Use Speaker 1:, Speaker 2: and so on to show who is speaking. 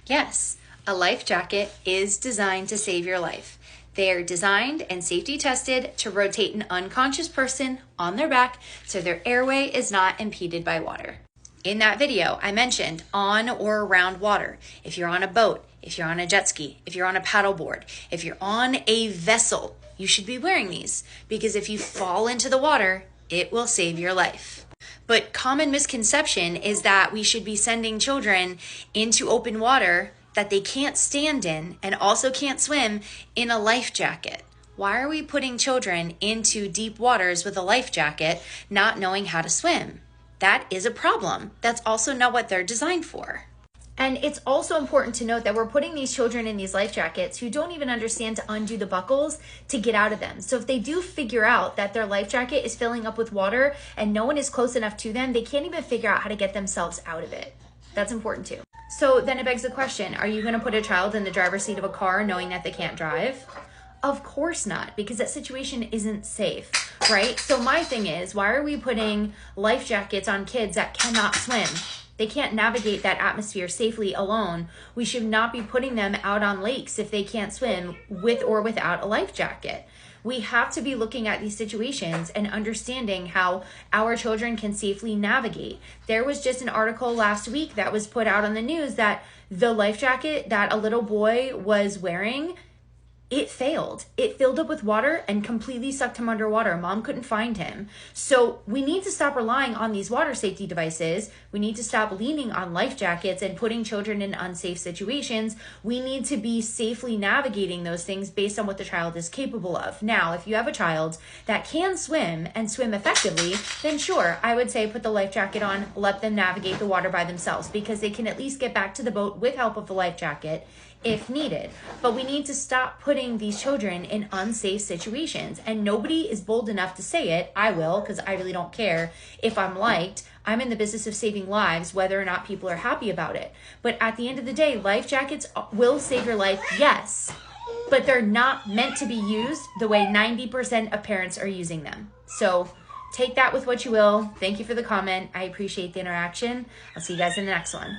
Speaker 1: Yes, a life jacket is designed to save your life. They are designed and safety tested to rotate an unconscious person on their back so their airway is not impeded by water. In that video, I mentioned on or around water. If you're on a boat, if you're on a jet ski, if you're on a paddleboard, if you're on a vessel, you should be wearing these because if you fall into the water, it will save your life. But common misconception is that we should be sending children into open water that they can't stand in and also can't swim in a life jacket. Why are we putting children into deep waters with a life jacket not knowing how to swim? That is a problem. That's also not what they're designed for. And it's also important to note that we're putting these children in these life jackets who don't even understand to undo the buckles to get out of them. So if they do figure out that their life jacket is filling up with water and no one is close enough to them, they can't even figure out how to get themselves out of it. That's important too. So then it begs the question, are you going to put a child in the driver's seat of a car knowing that they can't drive? Of course not, because that situation isn't safe, right? So my thing is, why are we putting life jackets on kids that cannot swim? They can't navigate that atmosphere safely alone. We should not be putting them out on lakes if they can't swim with or without a life jacket. We have to be looking at these situations and understanding how our children can safely navigate. There was just an article last week that was put out on the news that the life jacket that a little boy was wearing, it failed. It filled up with water and completely sucked him underwater. Mom couldn't find him. So we need to stop relying on these water safety devices. We need to stop leaning on life jackets and putting children in unsafe situations. We need to be safely navigating those things based on what the child is capable of. Now, if you have a child that can swim and swim effectively, then sure, I would say put the life jacket on, let them navigate the water by themselves because they can at least get back to the boat with help of the life jacket if needed. But we need to stop putting these children in unsafe situations. And nobody is bold enough to say it. I will, because I really don't care if I'm liked. I'm in the business of saving lives, whether or not people are happy about it. But at the end of the day, life jackets will save your life, yes. But they're not meant to be used the way 90% of parents are using them. So take that with what you will. Thank you for the comment. I appreciate the interaction. I'll see you guys in the next one.